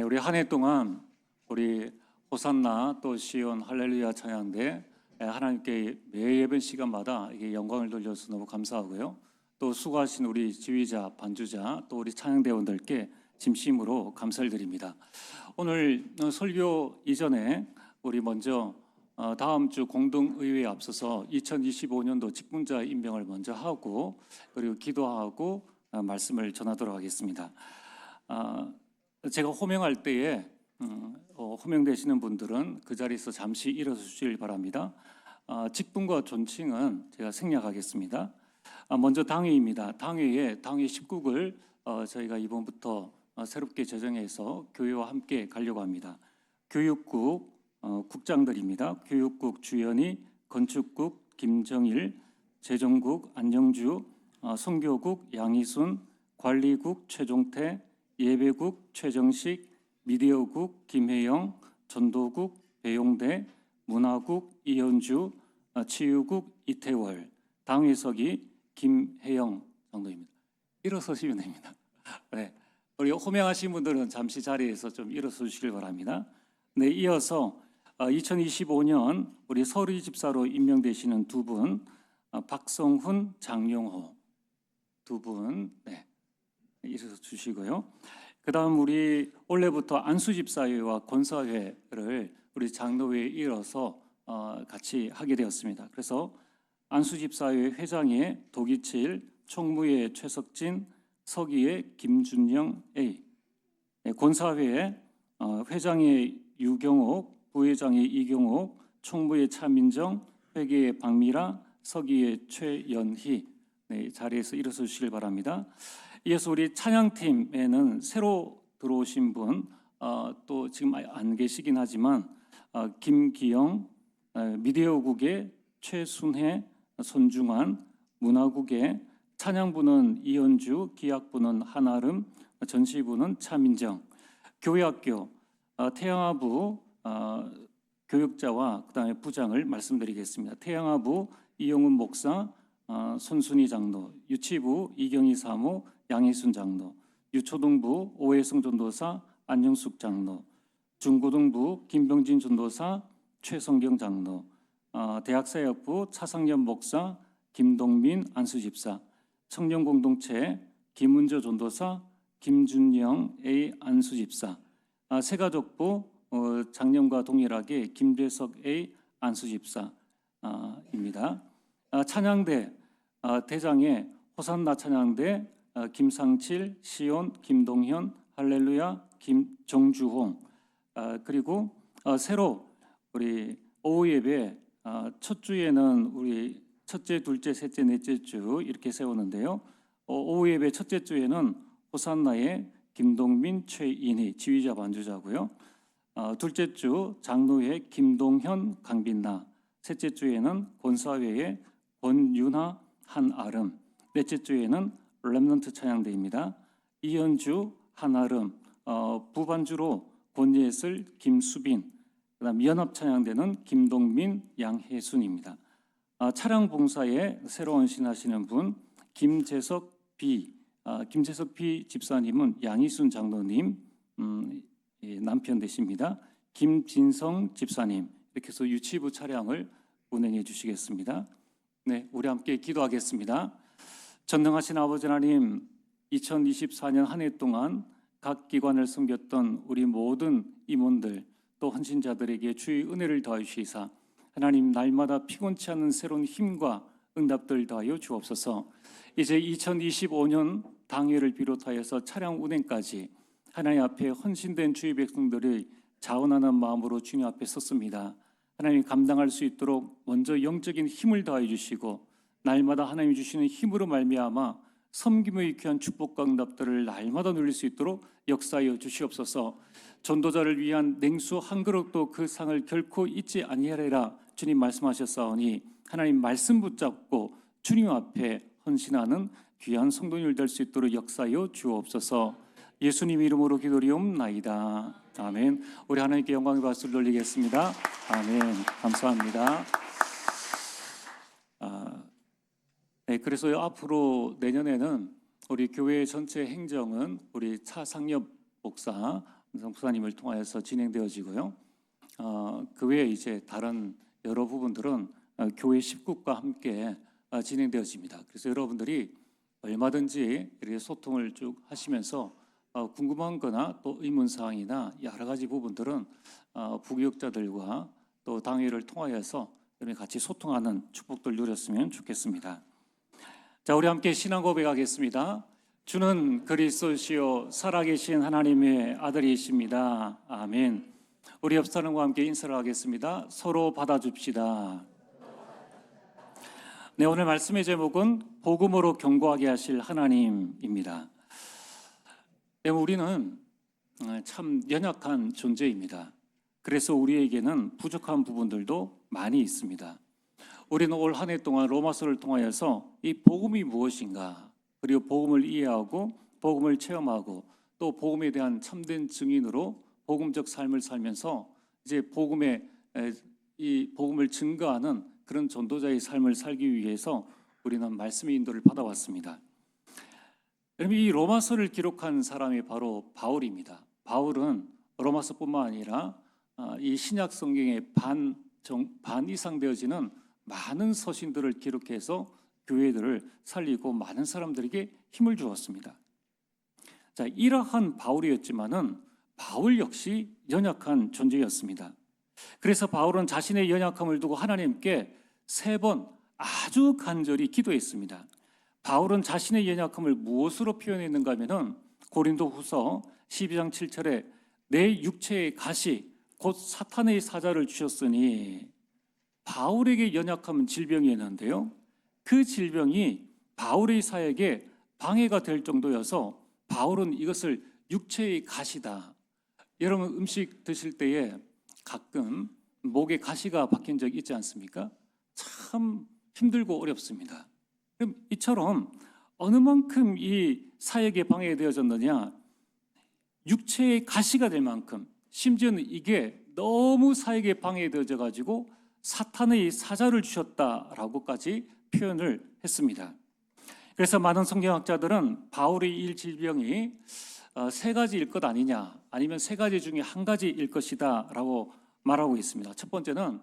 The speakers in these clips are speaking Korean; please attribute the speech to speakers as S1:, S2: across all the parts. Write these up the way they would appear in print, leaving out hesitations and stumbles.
S1: 우리 한 해 동안 우리 호산나 또 시온 할렐루야 찬양대 하나님께 매 예배 시간마다 이게 영광을 돌려서 너무 감사하고요. 또 수고하신 우리 지휘자, 반주자, 또 우리 찬양대원들께 진심으로 감사를 드립니다. 오늘 설교 이전에 우리 먼저 다음 주 공동의회에 앞서서 2025년도 직분자 임명을 먼저 하고 그리고 기도하고 말씀을 전하도록 하겠습니다. 제가 호명할 때에 호명되시는 분들은 그 자리에서 잠시 일어서 주시길 바랍니다. 직분과 존칭은 제가 생략하겠습니다. 먼저 당회입니다. 당회 19국을 저희가 이번부터 새롭게 제정해서 교회와 함께 가려고 합니다. 교육국 국장들입니다. 교육국 주연희, 건축국 김정일, 재정국 안영주, 선교국 양희순, 관리국 최종태, 예배국 최정식, 미디어국 김혜영, 전도국 배용대, 문화국 이현주, 치유국 이태월, 당회석이 김혜영 정도입니다. 일어서시면 됩니다. 네, 우리 호명하신 분들은 잠시 자리에서 좀 일어서 주시길 바랍니다. 네, 이어서 2025년 우리 서리 집사로 임명되시는 두 분, 박성훈, 장용호 두 분, 네, 일어서 주시고요. 그 다음 우리 올해부터 안수집사회와 권사회를 우리 장로회에 이어서 같이 하게 되었습니다. 그래서 안수집사회 회장의 도기칠, 총무의 최석진, 서기의 김준영 A, 권사회 회장의 유경옥, 부회장의 이경옥, 총무의 차민정, 회계의 박미라, 서기의 최연희, 네, 자리에서 일어서 주시길 바랍니다. 이어서 우리 찬양팀에는 새로 들어오신 분, 또 지금 안 계시긴 하지만 김기영, 미디어국의 최순혜, 손중환, 문화국의 찬양부는 이현주, 기악부는 한아름, 전시부는 차민정, 교회학교 태양아부 교육자와 그다음에 부장을 말씀드리겠습니다. 태양아부 이용훈 목사, 손순희 장로, 유치부 이경희 사모, 양희순 장로, 유초등부 오해성 전도사, 안영숙 장로, 중고등부 김병진 전도사, 최성경 장로, 대학사역부 차상현 목사, 김동민 안수집사, 청년공동체 김은조 전도사, 김준영 A 안수집사, 새가족부 작년과 동일하게 김재석 A 안수집사입니다. 찬양대 대장에 호산나 찬양대 김상칠, 시온, 김동현, 할렐루야, 김정주홍, 그리고 새로 우리 오후 예배 첫 주에는 우리 첫째, 둘째, 셋째, 넷째 주 이렇게 세우는데요. 오후 예배 첫째 주에는 호산나의 김동민, 최인희 지휘자 반주자고요. 둘째 주 장로회 김동현, 강빈나, 셋째 주에는 권사회의 권윤아, 한아름, 넷째 주에는 렘넌트 찬양대입니다. 이현주, 한아름, 부반주로 권예슬, 김수빈, 그다음 연합 찬양대는 김동민, 양혜순입니다. 차량 봉사에 새로 헌신하시는 분 김재석 B, 김재석 B 집사님은 양희순 장로님 남편 되십니다. 김진성 집사님 이렇게 해서 유치부 차량을 운행해 주시겠습니다. 네, 우리 함께 기도하겠습니다. 전능하신 아버지 하나님, 2024년 한 해 동안 각 기관을 섬겼던 우리 모든 임원들 또 헌신자들에게 주의 은혜를 더하시사 하나님 날마다 피곤치 않는 새로운 힘과 응답들 더하여 주옵소서. 이제 2025년 당회를 비롯하여서 차량 운행까지 하나님 앞에 헌신된 주의 백성들의 자원하는 마음으로 주님 앞에 섰습니다. 하나님 감당할 수 있도록 먼저 영적인 힘을 더하여 주시고 날마다 하나님이 주시는 힘으로 말미암아 섬김의 귀한 축복과 응답들을 날마다 누릴 수 있도록 역사하여 주시옵소서. 전도자를 위한 냉수 한 그릇도 그 상을 결코 잊지 아니하리라 주님 말씀하셨사오니 하나님 말씀 붙잡고 주님 앞에 헌신하는 귀한 성도님들 될 수 있도록 역사하여 주옵소서. 예수님 이름으로 기도리옵나이다. 아멘. 우리 하나님께 영광의 박수를 돌리겠습니다. 아멘. 감사합니다. 네, 그래서 앞으로 내년에는 우리 교회 전체 행정은 우리 차상엽 목사 성부사님을 통하여서 진행되어지고요. 그 외에 이제 다른 여러 부분들은 교회 식구과 함께 진행되어집니다. 그래서 여러분들이 얼마든지 이렇게 소통을 쭉 하시면서 궁금한 거나 또 의문사항이나 여러 가지 부분들은 부교육자들과 또 당회를 통하여서 같이 소통하는 축복들 누렸으면 좋겠습니다. 자, 우리 함께 신앙 고백하겠습니다. 주는 그리스도시요 살아계신 하나님의 아들이십니다. 아멘. 우리 옆 사람과 함께 인사를 하겠습니다. 서로 받아줍시다. 네, 오늘 말씀의 제목은 복음으로 경고하게 하실 하나님입니다. 네, 우리는 참 연약한 존재입니다. 그래서 우리에게는 부족한 부분들도 많이 있습니다. 우리는 올 한 해 동안 로마서를 통하여서 이 복음이 무엇인가, 그리고 복음을 이해하고 복음을 체험하고 또 복음에 대한 참된 증인으로 복음적 삶을 살면서 이제 이 복음을 증거하는 그런 전도자의 삶을 살기 위해서 우리는 말씀의 인도를 받아왔습니다. 여러분, 이 로마서를 기록한 사람이 바로 바울입니다. 바울은 로마서뿐만 아니라 이 신약 성경의 반 이상 되어지는 많은 서신들을 기록해서 교회들을 살리고 많은 사람들에게 힘을 주었습니다. 자, 이러한 바울이었지만은 바울 역시 연약한 존재였습니다. 그래서 바울은 자신의 연약함을 두고 하나님께 3번 아주 간절히 기도했습니다. 바울은 자신의 연약함을 무엇으로 표현했는가 하면은 고린도후서 12장 7절에 내 육체의 가시 곧 사탄의 사자를 주셨으니, 바울에게 연약함은 질병이었는데요, 그 질병이 바울의 사역에 방해가 될 정도여서 바울은 이것을 육체의 가시다. 여러분, 음식 드실 때에 가끔 목에 가시가 박힌 적 있지 않습니까? 참 힘들고 어렵습니다. 그럼 이처럼 어느 만큼 이 사역에 방해되어졌느냐, 육체의 가시가 될 만큼, 심지어는 이게 너무 사역에 방해되어져 가지고 사탄의 사자를 주셨다라고까지 표현을 했습니다. 그래서 많은 성경학자들은 바울의 이 질병이 3가지일 것 아니냐, 아니면 3가지 중에 1가지일 것이다 라고 말하고 있습니다. 첫 번째는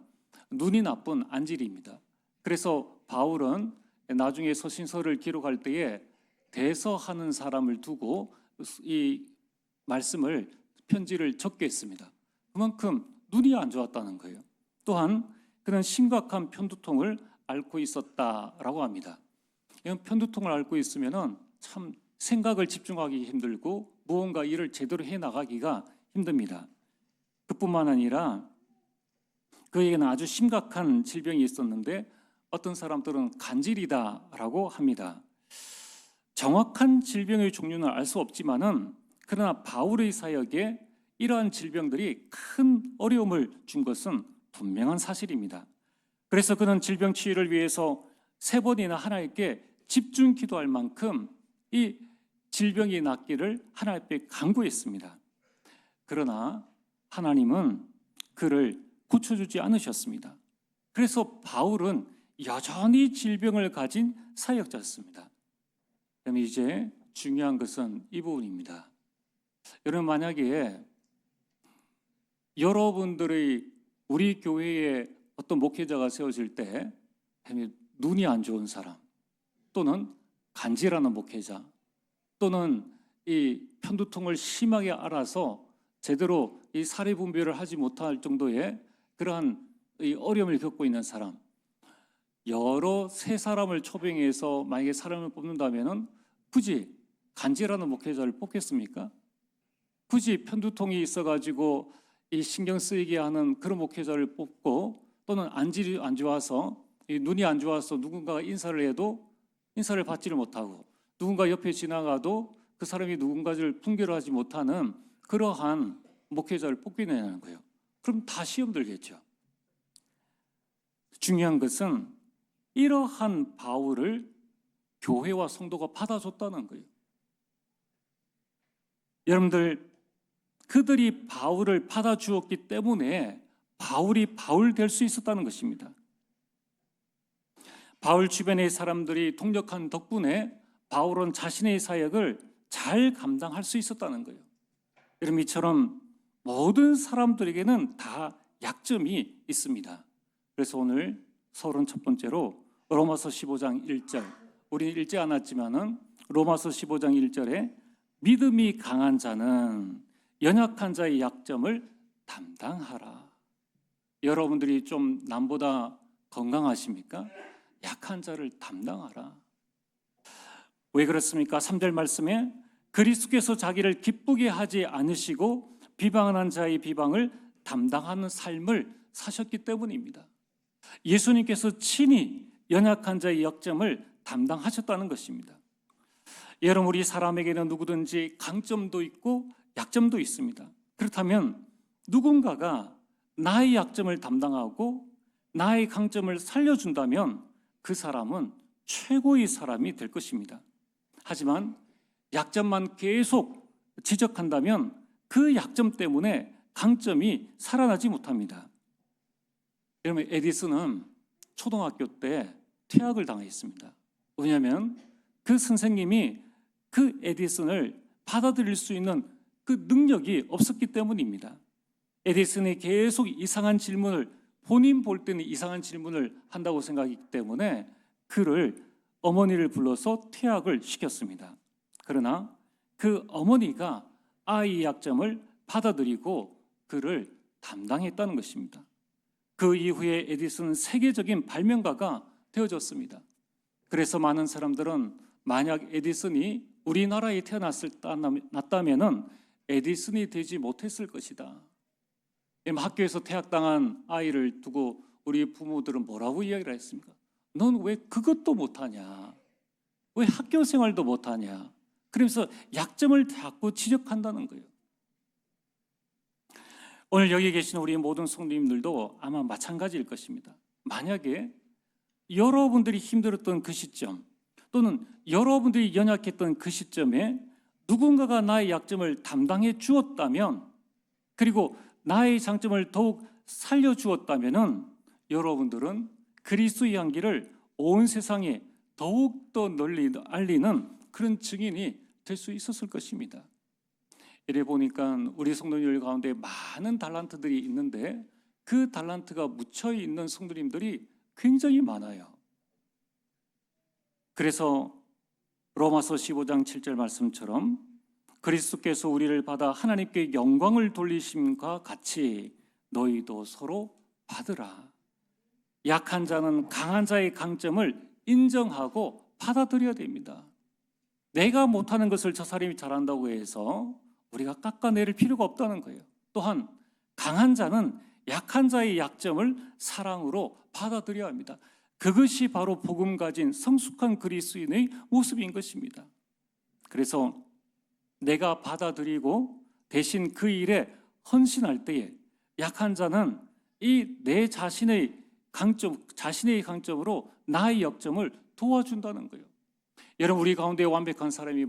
S1: 눈이 나쁜 안질입니다. 그래서 바울은 나중에 서신서를 기록할 때에 대서하는 사람을 두고 이 말씀을, 편지를 적게 했습니다. 그만큼 눈이 안 좋았다는 거예요. 또한 그는 심각한 편두통을 앓고 있었다라고 합니다. 이런 편두통을 앓고 있으면은 참 생각을 집중하기 힘들고 무언가 일을 제대로 해 나가기가 힘듭니다. 그뿐만 아니라 그에게는 아주 심각한 질병이 있었는데 어떤 사람들은 간질이다라고 합니다. 정확한 질병의 종류는 알 수 없지만은 그러나 바울의 사역에 이러한 질병들이 큰 어려움을 준 것은 분명한 사실입니다. 그래서 그는 질병 치유를 위해서 3번이나 하나님께 집중 기도할 만큼 이 질병이 낫기를 하나님 앞에 간구했습니다. 그러나 하나님은 그를 고쳐주지 않으셨습니다. 그래서 바울은 여전히 질병을 가진 사역자였습니다. 그럼 이제 중요한 것은 이 부분입니다. 여러분, 만약에 여러분들의 우리 교회에 어떤 목회자가 세워질 때 눈이 안 좋은 사람, 또는 간질하는 목회자, 또는 이 편두통을 심하게 앓아서 제대로 이 사례 분별을 하지 못할 정도의 그러한 이 어려움을 겪고 있는 사람, 여러 3사람을 초빙해서 만약에 사람을 뽑는다면은 굳이 간질하는 목회자를 뽑겠습니까? 굳이 편두통이 있어가지고 이 신경 쓰이게 하는 그런 목회자를 뽑고, 또는 안질이 안 좋아서, 이 눈이 안 좋아서 누군가가 인사를 해도 인사를 받지를 못하고, 누군가 옆에 지나가도 그 사람이 누군가를 분별하지 못하는 그러한 목회자를 뽑기는 거예요. 그럼 다 시험 들겠죠. 중요한 것은 이러한 바울을 교회와 성도가 받아줬다는 거예요. 여러분들, 그들이 바울을 받아주었기 때문에 바울이 바울 될 수 있었다는 것입니다. 바울 주변의 사람들이 동력한 덕분에 바울은 자신의 사역을 잘 감당할 수 있었다는 거예요. 여러분, 이처럼 모든 사람들에게는 다 약점이 있습니다. 그래서 오늘 서론 첫 번째로 로마서 15장 1절, 우리는 읽지 않았지만은 로마서 15장 1절에 믿음이 강한 자는 연약한 자의 약점을 담당하라. 여러분들이 좀 남보다 건강하십니까? 약한 자를 담당하라. 왜 그렇습니까? 3절 말씀에 그리스도께서 자기를 기쁘게 하지 않으시고 비방하는 자의 비방을 담당하는 삶을 사셨기 때문입니다. 예수님께서 친히 연약한 자의 약점을 담당하셨다는 것입니다. 여러분, 우리 사람에게는 누구든지 강점도 있고 약점도 있습니다. 그렇다면 누군가가 나의 약점을 담당하고 나의 강점을 살려준다면 그 사람은 최고의 사람이 될 것입니다. 하지만 약점만 계속 지적한다면 그 약점 때문에 강점이 살아나지 못합니다. 여러분, 에디슨은 초등학교 때 퇴학을 당했습니다. 왜냐하면 그 선생님이 그 에디슨을 받아들일 수 있는 그 능력이 없었기 때문입니다. 에디슨이 계속 이상한 질문을, 본인 볼 때는 이상한 질문을 한다고 생각했기 때문에 그를 어머니를 불러서 퇴학을 시켰습니다. 그러나 그 어머니가 아이의 약점을 받아들이고 그를 담당했다는 것입니다. 그 이후에 에디슨은 세계적인 발명가가 되어졌습니다. 그래서 많은 사람들은 만약 에디슨이 우리나라에 태어났다면 에디슨이 되지 못했을 것이다. 학교에서 퇴학당한 아이를 두고 우리 부모들은 뭐라고 이야기를 했습니까? 넌 왜 그것도 못하냐? 왜 학교 생활도 못하냐? 그러면서 약점을 자꾸 지적한다는 거예요. 오늘 여기 계신 우리 모든 성도님들도 아마 마찬가지일 것입니다. 만약에 여러분들이 힘들었던 그 시점 또는 여러분들이 연약했던 그 시점에 누군가가 나의 약점을 담당해 주었다면, 그리고 나의 장점을 더욱 살려주었다면 여러분들은 그리스도의 향기를 온 세상에 더욱더 널리 알리는 그런 증인이 될 수 있었을 것입니다. 이래 보니까 우리 성도님들 가운데 많은 달란트들이 있는데 그 달란트가 묻혀 있는 성도님들이 굉장히 많아요. 그래서 로마서 15장 7절 말씀처럼 그리스도께서 우리를 받아 하나님께 영광을 돌리심과 같이 너희도 서로 받으라. 약한 자는 강한 자의 강점을 인정하고 받아들여야 됩니다. 내가 못하는 것을 저 사람이 잘한다고 해서 우리가 깎아내릴 필요가 없다는 거예요. 또한 강한 자는 약한 자의 약점을 사랑으로 받아들여야 합니다. 그것이 바로 복음 가진 성숙한 그리스도인의 모습인 것입니다. 그래서 내가 받아들이고 대신 그 일에 헌신할 때에 약한 자는 이 내 자신의 강점으로 나의 약점을 도와준다는 거예요. 여러분, 우리 가운데 완벽한 사람이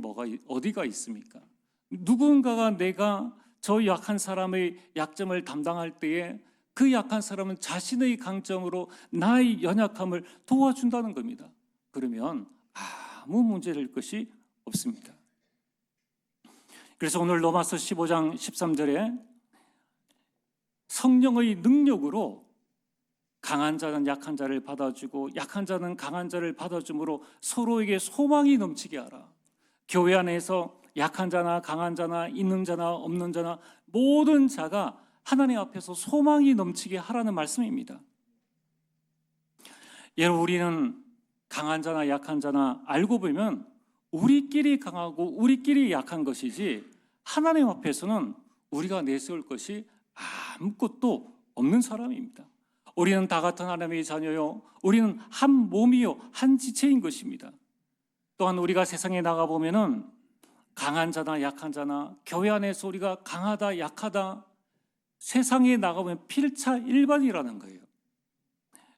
S1: 어디가 있습니까? 누군가가 내가 저 약한 사람의 약점을 담당할 때에 그 약한 사람은 자신의 강점으로 나의 연약함을 도와준다는 겁니다. 그러면 아무 문제될 것이 없습니다. 그래서 오늘 로마서 15장 13절에 성령의 능력으로 강한 자는 약한 자를 받아주고 약한 자는 강한 자를 받아줌으로 서로에게 소망이 넘치게 하라. 교회 안에서 약한 자나 강한 자나 있는 자나 없는 자나 모든 자가 하나님 앞에서 소망이 넘치게 하라는 말씀입니다. 여러분, 우리는 강한 자나 약한 자나 알고 보면 우리끼리 강하고 우리끼리 약한 것이지 하나님 앞에서는 우리가 내세울 것이 아무것도 없는 사람입니다. 우리는 다 같은 하나님의 자녀요, 우리는 한 몸이요 한 지체인 것입니다. 또한 우리가 세상에 나가보면 강한 자나 약한 자나 교회 안에서 우리가 강하다 약하다 세상에 나가보면 필차일반이라는 거예요.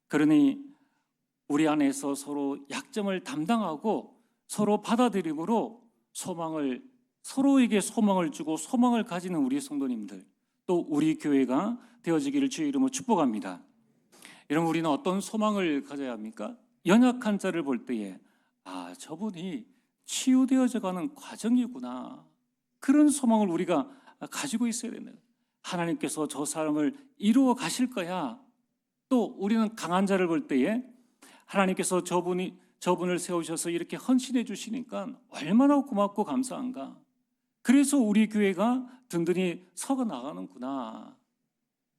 S1: 그러니 우리 안에서 서로 약점을 담당하고 서로 받아들임으로 서로에게 소망을 주고 소망을 가지는 우리 성도님들, 또 우리 교회가 되어지기를 주의 이름으로 축복합니다. 여러분, 우리는 어떤 소망을 가져야 합니까? 연약한 자를 볼 때에 저분이 치유되어져 가는 과정이구나, 그런 소망을 우리가 가지고 있어야 됩니다. 하나님께서 저 사람을 이루어 가실 거야. 또 우리는 강한 자를 볼 때에 하나님께서 저분을 세우셔서 이렇게 헌신해 주시니까 얼마나 고맙고 감사한가. 그래서 우리 교회가 든든히 서가 나가는구나.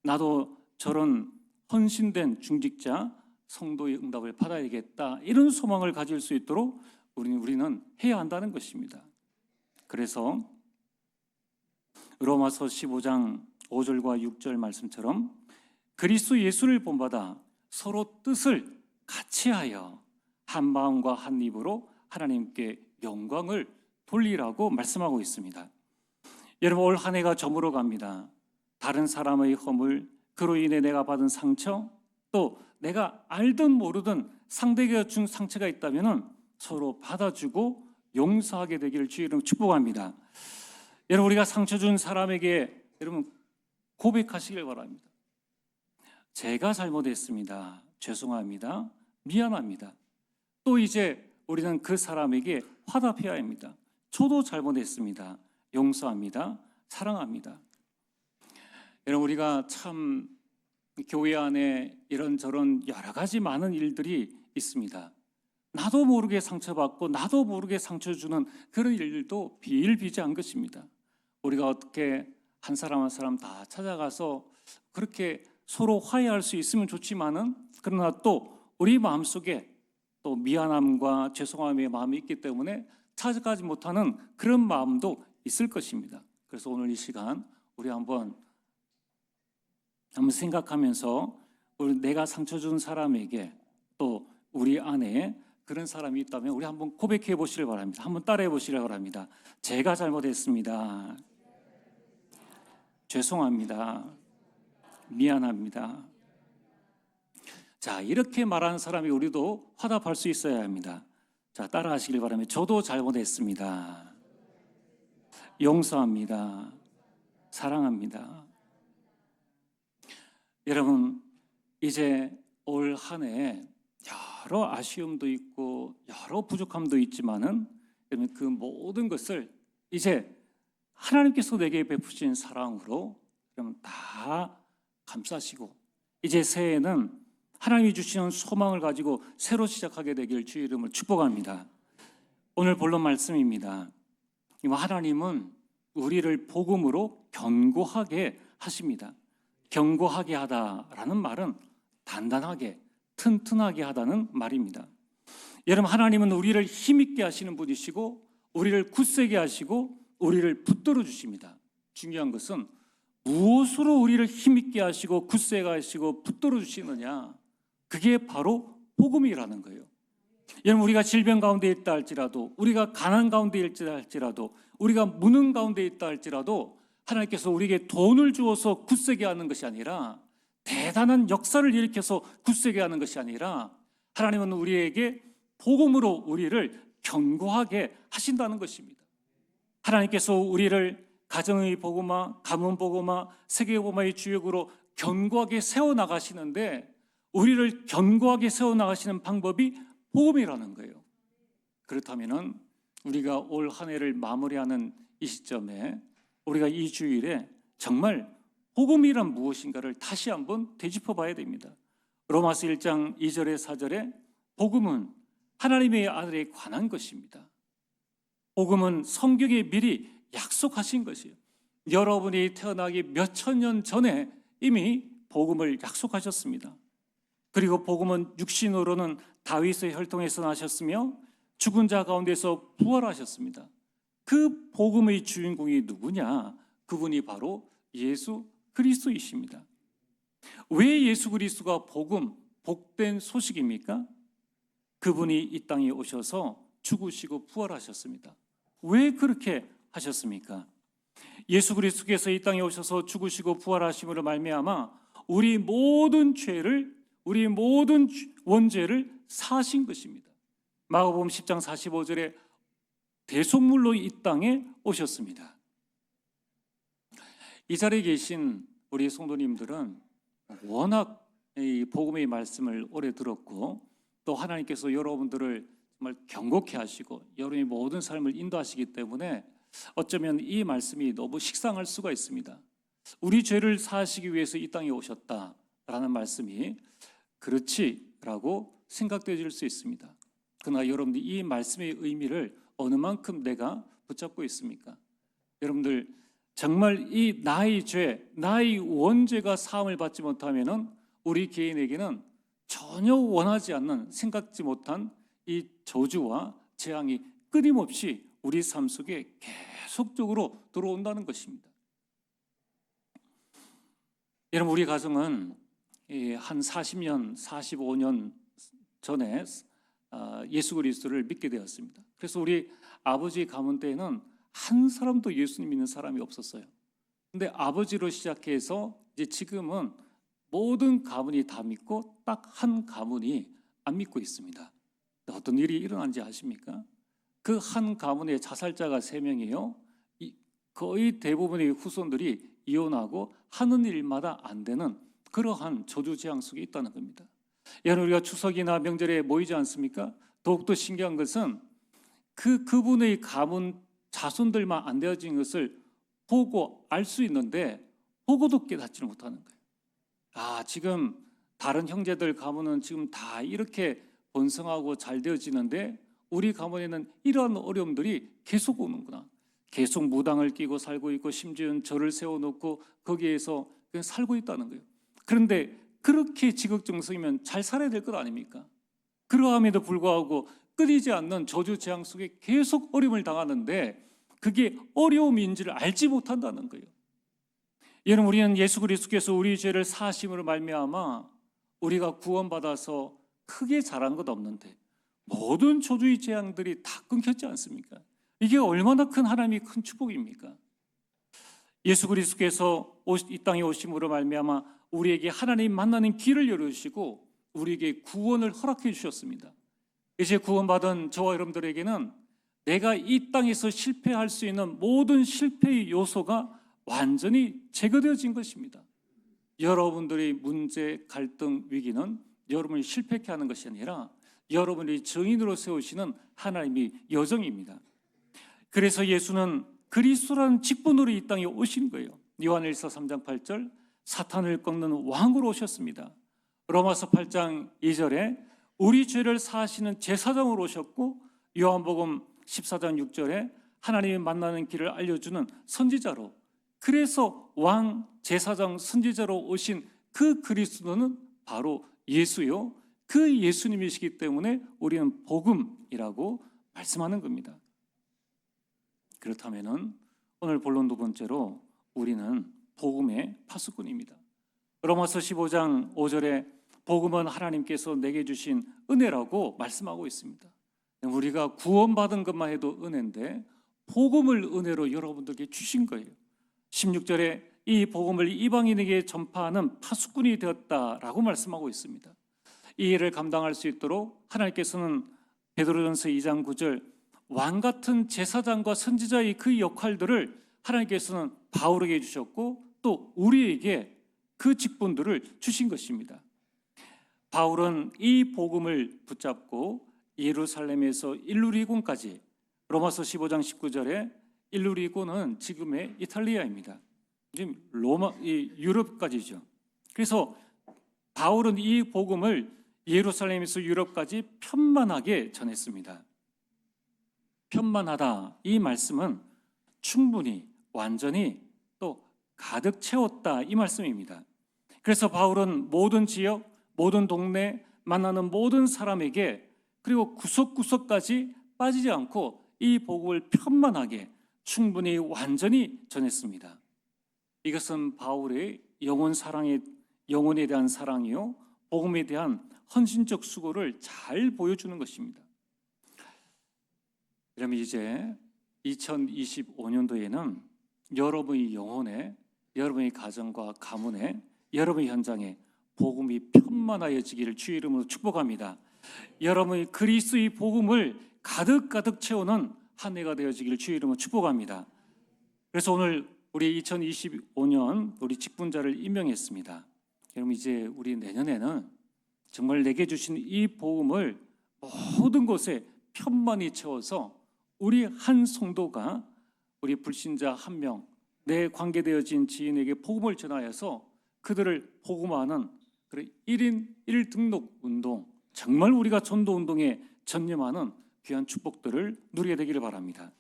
S1: 나도 저런 헌신된 중직자 성도의 응답을 받아야겠다. 이런 소망을 가질 수 있도록 우리는 해야 한다는 것입니다. 그래서 로마서 15장 5절과 6절 말씀처럼 그리스도 예수를 본받아 서로 뜻을 같이 하여 한 마음과 한 입으로 하나님께 영광을 돌리라고 말씀하고 있습니다. 여러분, 올 한 해가 저물어 갑니다. 다른 사람의 허물, 그로 인해 내가 받은 상처, 또 내가 알든 모르든 상대가 준 상처가 있다면 서로 받아주고 용서하게 되기를 주의 이름으로 축복합니다. 여러분, 우리가 상처 준 사람에게 여러분 고백하시길 바랍니다. 제가 잘못했습니다. 죄송합니다. 미안합니다. 또 이제 우리는 그 사람에게 화답해야 합니다. 저도 잘못했습니다. 용서합니다. 사랑합니다. 여러분, 우리가 참 교회 안에 이런저런 여러 가지 많은 일들이 있습니다. 나도 모르게 상처받고 나도 모르게 상처 주는 그런 일들도 비일비재한 것입니다. 우리가 어떻게 한 사람 한 사람 다 찾아가서 그렇게 서로 화해할 수 있으면 좋지만은, 그러나 또 우리 마음속에 또 미안함과 죄송함의 마음이 있기 때문에 찾아가지 못하는 그런 마음도 있을 것입니다. 그래서 오늘 이 시간 우리 한번 생각하면서 내가 상처 준 사람에게 또 우리 안에 그런 사람이 있다면 우리 한번 고백해 보시길 바랍니다. 한번 따라해 보시길 바랍니다. 제가 잘못했습니다. 죄송합니다. 미안합니다. 자, 이렇게 말하는 사람이 우리도 화답할 수 있어야 합니다. 자, 따라 하시길 바랍니다. 저도 잘못했습니다. 용서합니다. 사랑합니다. 여러분, 이제 올 한 해 여러 아쉬움도 있고 여러 부족함도 있지만은 그 모든 것을 이제 하나님께서 내게 베푸신 사랑으로 그럼 다 감싸시고 이제 새해에는 하나님이 주시는 소망을 가지고 새로 시작하게 되길 주의 이름으로 축복합니다. 오늘 본론 말씀입니다. 하나님은 우리를 복음으로 견고하게 하십니다. 견고하게 하다라는 말은 단단하게, 튼튼하게 하다는 말입니다. 여러분, 하나님은 우리를 힘있게 하시는 분이시고 우리를 굳세게 하시고 우리를 붙들어 주십니다. 중요한 것은 무엇으로 우리를 힘있게 하시고 굳세게 하시고 붙들어 주시느냐, 그게 바로 복음이라는 거예요. 여러분, 우리가 질병 가운데 있다 할지라도, 우리가 가난 가운데 있다 할지라도, 우리가 무능 가운데 있다 할지라도 하나님께서 우리에게 돈을 주어서 굳세게 하는 것이 아니라, 대단한 역사를 일으켜서 굳세게 하는 것이 아니라, 하나님은 우리에게 복음으로 우리를 견고하게 하신다는 것입니다. 하나님께서 우리를 가정의 복음화, 가문 복음화, 세계 복음화의 주역으로 견고하게 세워나가시는데, 우리를 견고하게 세워나가시는 방법이 복음이라는 거예요. 그렇다면 우리가 올 한 해를 마무리하는 이 시점에 우리가 이 주일에 정말 복음이란 무엇인가를 다시 한번 되짚어 봐야 됩니다. 로마서 1장 2절에 4절에 복음은 하나님의 아들에 관한 것입니다. 복음은 성경에 미리 약속하신 것이에요. 여러분이 태어나기 몇천 년 전에 이미 복음을 약속하셨습니다. 그리고 복음은 육신으로는 다윗의 혈통에서 나셨으며 죽은 자 가운데서 부활하셨습니다. 그 복음의 주인공이 누구냐? 그분이 바로 예수 그리스도이십니다. 왜 예수 그리스도가 복음, 복된 소식입니까? 그분이 이 땅에 오셔서 죽으시고 부활하셨습니다. 왜 그렇게 하셨습니까? 예수 그리스도께서 이 땅에 오셔서 죽으시고 부활하심으로 말미암아 우리 모든 죄를, 우리 모든 원죄를 사하신 것입니다. 마가복음 10장 45절에 대속물로 이 땅에 오셨습니다. 이 자리에 계신 우리 성도님들은 워낙 이 복음의 말씀을 오래 들었고, 또 하나님께서 여러분들을 정말 견고케 하시고 여러분의 모든 삶을 인도하시기 때문에 어쩌면 이 말씀이 너무 식상할 수가 있습니다. 우리 죄를 사하시기 위해서 이 땅에 오셨다라는 말씀이 그렇지라고 생각되어질 수 있습니다. 그러나 여러분들 이 말씀의 의미를 어느 만큼 내가 붙잡고 있습니까? 여러분들 정말 이 나의 죄, 나의 원죄가 사함을 받지 못하면은 우리 개인에게는 전혀 원하지 않는 생각지 못한 이 저주와 재앙이 끊임없이 우리 삶 속에 계속적으로 들어온다는 것입니다. 여러분, 우리 가정은 한 40년, 45년 전에 예수 그리스도를 믿게 되었습니다. 그래서 우리 아버지 가문 때에는 한 사람도 예수님 믿는 사람이 없었어요. 근데 아버지로 시작해서 이제 지금은 모든 가문이 다 믿고 딱 한 가문이 안 믿고 있습니다. 어떤 일이 일어난지 아십니까? 그 한 가문의 자살자가 3명이에요. 거의 대부분의 후손들이 이혼하고 하는 일마다 안 되는 그러한 저주 재앙 속에 있다는 겁니다. 여러분, 우리가 추석이나 명절에 모이지 않습니까? 더욱더 신기한 것은 그분의 가문 자손들만 안 되어진 것을 보고 알 수 있는데 보고도 깨닫지를 못하는 거예요. 지금 다른 형제들 가문은 지금 다 이렇게 번성하고 잘 되어지는데 우리 가문에는 이러한 어려움들이 계속 오는구나. 계속 무당을 끼고 살고 있고 심지어는 절을 세워놓고 거기에서 그냥 살고 있다는 거예요. 그런데 그렇게 지극정성이면 잘 살아야 될 것 아닙니까? 그러함에도 불구하고 끊이지 않는 저주 재앙 속에 계속 어려움을 당하는데 그게 어려움인지를 알지 못한다는 거예요. 여러분, 우리는 예수 그리스도께서 우리 죄를 사하심으로 말미암아 우리가 구원받아서 크게 잘한 것 없는데 모든 저주의 재앙들이 다 끊겼지 않습니까? 이게 얼마나 큰 하나님의 큰 축복입니까? 예수 그리스도께서 이 땅에 오심으로 말미암아 우리에게 하나님 만나는 길을 열어주시고 우리에게 구원을 허락해 주셨습니다. 이제 구원받은 저와 여러분들에게는 내가 이 땅에서 실패할 수 있는 모든 실패의 요소가 완전히 제거되어진 것입니다. 여러분들의 문제, 갈등, 위기는 여러분이 실패케 하는 것이 아니라 여러분의 증인으로 세우시는 하나님의 여정입니다. 그래서 예수는 그리스도라는 직분으로 이 땅에 오신 거예요. 요한일서 3장 8절, 사탄을 꺾는 왕으로 오셨습니다. 로마서 8장 2절에 우리 죄를 사하시는 제사장으로 오셨고, 요한복음 14장 6절에 하나님이 만나는 길을 알려주는 선지자로, 그래서 왕, 제사장, 선지자로 오신 그 그리스도는 바로 예수요, 그 예수님이시기 때문에 우리는 복음이라고 말씀하는 겁니다. 그렇다면 오늘 본론 2번째로 우리는 복음의 파수꾼입니다. 로마서 15장 5절에 복음은 하나님께서 내게 주신 은혜라고 말씀하고 있습니다. 우리가 구원받은 것만 해도 은혜인데 복음을 은혜로 여러분들께 주신 거예요. 16절에 이 복음을 이방인에게 전파하는 파수꾼이 되었다라고 말씀하고 있습니다. 이 일을 감당할 수 있도록 하나님께서는 베드로전서 2장 9절 왕 같은 제사장과 선지자의 그 역할들을 하나님께서는 바울에게 주셨고 또 우리에게 그 직분들을 주신 것입니다. 바울은 이 복음을 붙잡고 예루살렘에서 일루리곤까지, 로마서 15장 19절에 일루리곤은 지금의 이탈리아입니다. 지금 유럽까지죠. 그래서 바울은 이 복음을 예루살렘에서 유럽까지 편만하게 전했습니다. 편만하다, 이 말씀은 충분히, 완전히, 또 가득 채웠다, 이 말씀입니다. 그래서 바울은 모든 지역, 모든 동네, 만나는 모든 사람에게, 그리고 구석구석까지 빠지지 않고 이 복음을 편만하게, 충분히, 완전히 전했습니다. 이것은 바울의 영혼에 대한 사랑이요, 복음에 대한 헌신적 수고를 잘 보여주는 것입니다. 그러면 이제 2025년도에는 여러분의 영혼에, 여러분의 가정과 가문에, 여러분의 현장에 복음이 편만하여지기를 주의 이름으로 축복합니다. 여러분의 그리스도의 복음을 가득가득 채우는 한 해가 되어지기를 주의 이름으로 축복합니다. 그래서 오늘 우리 2025년 우리 직분자를 임명했습니다. 여러분, 이제 우리 내년에는 정말 내게 주신 이 복음을 모든 곳에 편만히 채워서 우리 한 성도가, 우리 불신자 1명, 내 관계되어진 지인에게 복음을 전하여서 그들을 복음화하는 1인 1등록 운동, 정말 우리가 전도 운동에 전념하는 귀한 축복들을 누리게 되기를 바랍니다.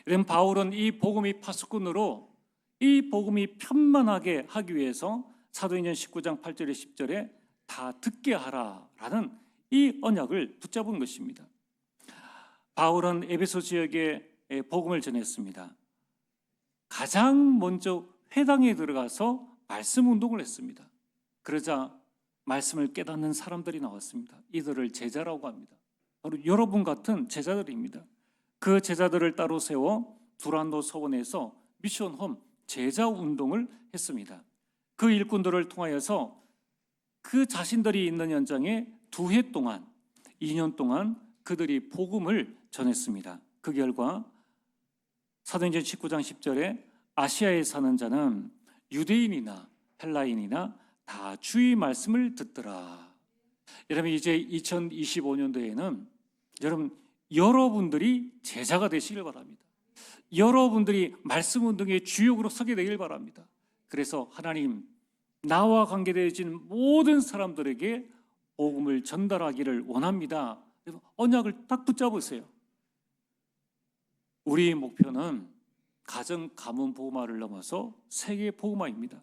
S1: 이런 바울은 이 복음이 파수꾼으로 이 복음이 편만하게 하기 위해서 사도행전 19장 8절에 10절에 다 듣게 하라라는 이 언약을 붙잡은 것입니다. 바울은 에베소 지역에 복음을 전했습니다. 가장 먼저 회당에 들어가서 말씀 운동을 했습니다. 그러자 말씀을 깨닫는 사람들이 나왔습니다. 이들을 제자라고 합니다. 바로 여러분 같은 제자들입니다. 그 제자들을 따로 세워 두란노 서원에서 미션홈 제자 운동을 했습니다. 그 일꾼들을 통하여서 그 자신들이 있는 현장에 2해 동안, 2년 동안 그들이 복음을 전했습니다. 그 결과 사도행전 19장 10절에 아시아에 사는 자는 유대인이나 헬라인이나 다 주의 말씀을 듣더라. 여러분, 이제 2025년도에는 여러분들이 제자가 되시길 바랍니다. 여러분들이 말씀 운동의 주역으로 서게 되길 바랍니다. 그래서 하나님, 나와 관계되어진 모든 사람들에게 복음을 전달하기를 원합니다. 언약을 딱 붙잡으세요. 우리의 목표는 가정 가문 복음화를 넘어서 세계 복음화입니다.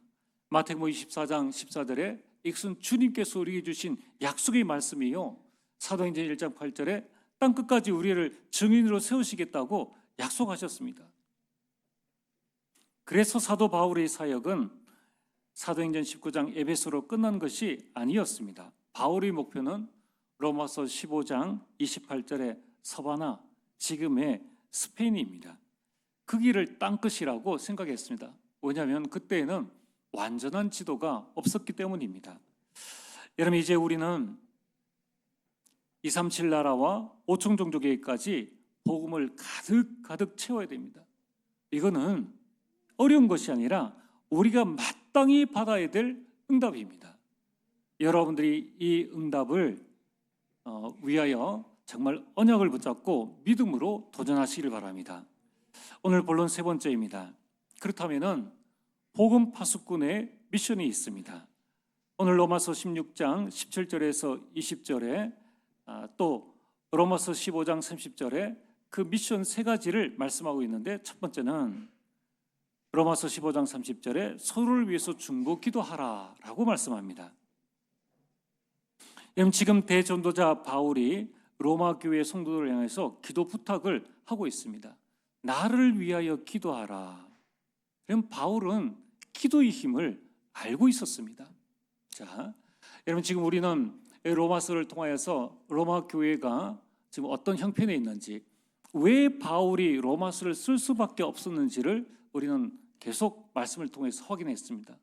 S1: 마태복음 24장 14절에 이것은 주님께서 우리에게 주신 약속의 말씀이요, 사도행전 1장 8절에 땅 끝까지 우리를 증인으로 세우시겠다고 약속하셨습니다. 그래서 사도 바울의 사역은 사도행전 19장 에베소로 끝난 것이 아니었습니다. 바울의 목표는 로마서 15장 28절에 서바나, 지금의 스페인입니다. 그 길을 땅 끝이라고 생각했습니다. 왜냐하면 그때에는 완전한 지도가 없었기 때문입니다. 여러분, 이제 우리는 237 나라와 5천 종족에게까지 복음을 가득 채워야 됩니다. 이거는 어려운 것이 아니라 우리가 마땅히 받아야 될 응답입니다. 여러분들이 이 응답을 위하여 정말 언약을 붙잡고 믿음으로 도전하시길 바랍니다. 오늘 본론 세 번째입니다. 그렇다면은 복음 파수꾼의 미션이 있습니다. 오늘 로마서 16장 17절에서 20절에 또 로마서 15장 30절에 그 미션 세 가지를 말씀하고 있는데, 첫 번째는 로마서 15장 30절에 서로를 위해서 중보 기도하라 라고 말씀합니다. 지금 대전도자 바울이 로마 교회 성도들을 향해서 기도 부탁을 하고 있습니다. 나를 위하여 기도하라. 그럼 바울은 기도의 힘을 알고 있었습니다. 자, 여러분, 지금 우리는 로마서를 통하여서 로마 교회가 지금 어떤 형편에 있는지, 왜 바울이 로마서를 쓸 수밖에 없었는지를 우리는 계속 말씀을 통해서 확인했습니다.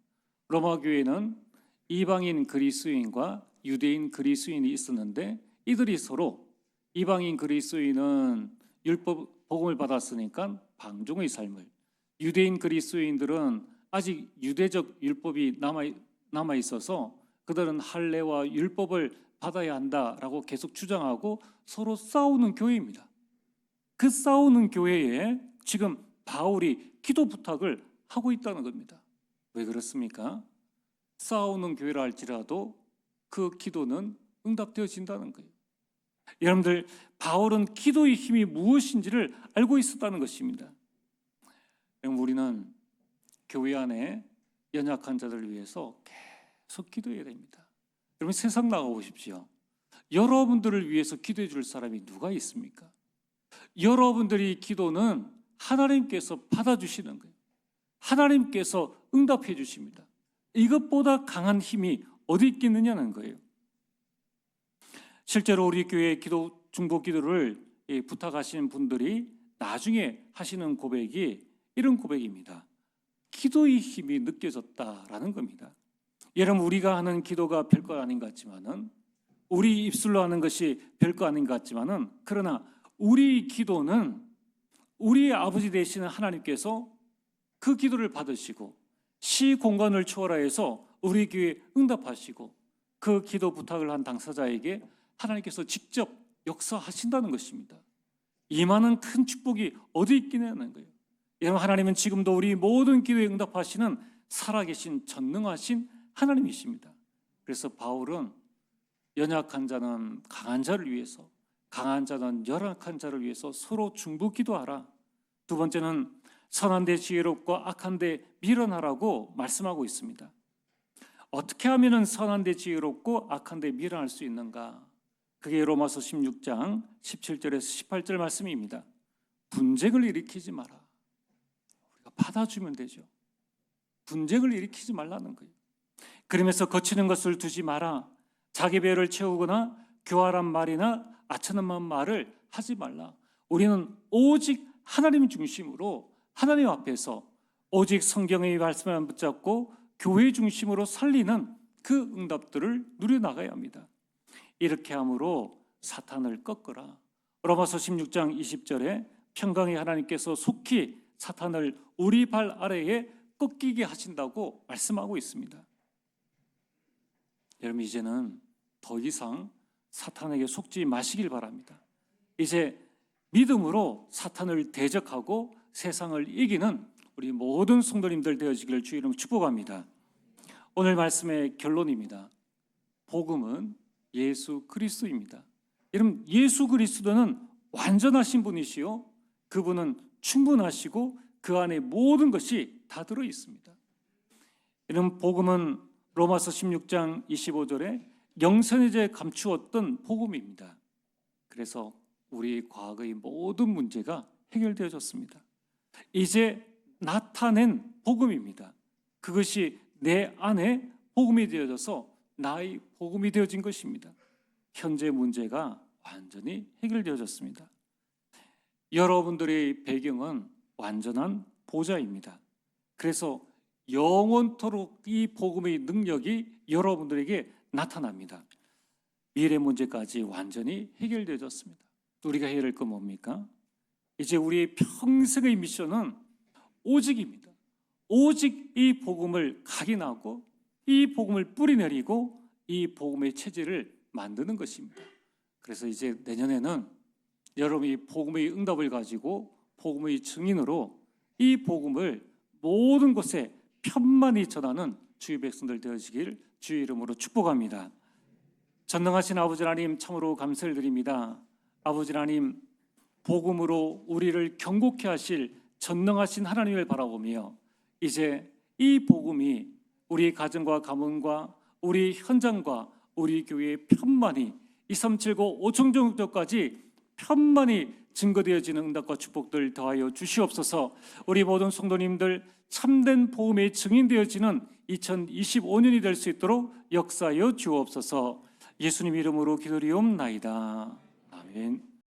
S1: 로마 교회는 이방인 그리스도인과 유대인 그리스도인이 있었는데, 이들이 서로, 이방인 그리스도인은 율법 복음을 받았으니까 방종의 삶을, 유대인 그리스도인들은 아직 유대적 율법이 남아 있어서 그들은 할례와 율법을 받아야 한다라고 계속 주장하고 서로 싸우는 교회입니다. 그 싸우는 교회에 지금 바울이 기도 부탁을 하고 있다는 겁니다. 왜 그렇습니까? 싸우는 교회라 할지라도 그 기도는 응답되어진다는 거예요. 여러분들, 바울은 기도의 힘이 무엇인지를 알고 있었다는 것입니다. 우리는 교회 안에 연약한 자들을 위해서 계속 기도해야 됩니다. 여러분, 세상 나가보십시오. 여러분들을 위해서 기도해 줄 사람이 누가 있습니까? 여러분들의 기도는 하나님께서 받아주시는 거예요. 하나님께서 응답해 주십니다. 이것보다 강한 힘이 어디 있겠느냐는 거예요. 실제로 우리 교회 기도, 중보 기도를 부탁하시는 분들이 나중에 하시는 고백이 이런 고백입니다. 기도의 힘이 느껴졌다라는 겁니다. 여러분, 우리가 하는 기도가 별거 아닌 것 같지만은, 우리 입술로 하는 것이 별거 아닌 것 같지만은, 그러나 우리 기도는 우리의 아버지 되시는 하나님께서 그 기도를 받으시고 시 공간을 초월하여서 우리 교회에 응답하시고 그 기도 부탁을 한 당사자에게 하나님께서 직접 역사하신다는 것입니다. 이 많은 큰 축복이 어디 있겠냐는 거예요. 여러분, 하나님은 지금도 우리 모든 기도에 응답하시는 살아계신 전능하신 하나님이십니다. 그래서 바울은 연약한 자는 강한 자를 위해서, 강한 자는 연약한 자를 위해서 서로 중보 기도하라. 두 번째는 선한 데 지혜롭고 악한 데 미련하라고 말씀하고 있습니다. 어떻게 하면 선한 데 지혜롭고 악한 데 미련할 수 있는가? 그게 로마서 16장 17절에서 18절 말씀입니다. 분쟁을 일으키지 마라. 우리가 받아주면 되죠. 분쟁을 일으키지 말라는 거예요. 그러면서 거치는 것을 두지 마라. 자기 배를 채우거나 교활한 말이나 아첨난 말을 하지 말라. 우리는 오직 하나님 중심으로 하나님 앞에서 오직 성경의 말씀을 붙잡고 교회 중심으로 살리는 그 응답들을 누려나가야 합니다. 이렇게 함으로 사탄을 꺾으라. 로마서 16장 20절에 평강의 하나님께서 속히 사탄을 우리 발 아래에 꺾이게 하신다고 말씀하고 있습니다. 여러분, 이제는 더 이상 사탄에게 속지 마시길 바랍니다. 이제 믿음으로 사탄을 대적하고 세상을 이기는 우리 모든 성도님들 되어지기를 주의 이름으로 축복합니다. 오늘 말씀의 결론입니다. 복음은 예수 그리스도입니다. 여러분, 예수 그리스도는 완전하신 분이시요, 그분은 충분하시고 그 안에 모든 것이 다 들어 있습니다. 여러분, 복음은 로마서 16장 25절에 영생의 죄에 감추었던 복음입니다. 그래서 우리 과거의 모든 문제가 해결되어졌습니다. 이제 나타낸 복음입니다. 그것이 내 안에 복음이 되어져서 나의 복음이 되어진 것입니다. 현재 문제가 완전히 해결되어졌습니다. 여러분들의 배경은 완전한 보좌입니다. 그래서 영원토록 이 복음의 능력이 여러분들에게 나타납니다. 미래 문제까지 완전히 해결되어졌습니다. 우리가 해야 할 건 뭡니까? 이제 우리의 평생의 미션은 오직입니다. 오직 이 복음을 각인하고 이 복음을 뿌리내리고 이 복음의 체질을 만드는 것입니다. 그래서 이제 내년에는 여러분이 복음의 응답을 가지고 복음의 증인으로 이 복음을 모든 곳에 편만히 전하는 주의 백성들 되어지길 주의 이름으로 축복합니다. 전능하신 아버지 하나님, 참으로 감사를 드립니다. 아버지 하나님, 복음으로 우리를 경고케 하실 전능하신 하나님을 바라보며 이제 이 복음이 우리 가정과 가문과 우리 현장과 우리 교회에 편만히 2379 5청정도까지 편만히 증거되어지는 응답과 축복들 더하여 주시옵소서. 우리 모든 성도님들 참된 복음의 증인되어지는 2025년이 될 수 있도록 역사하여 주옵소서. 예수님 이름으로 기도리옵나이다. 아멘.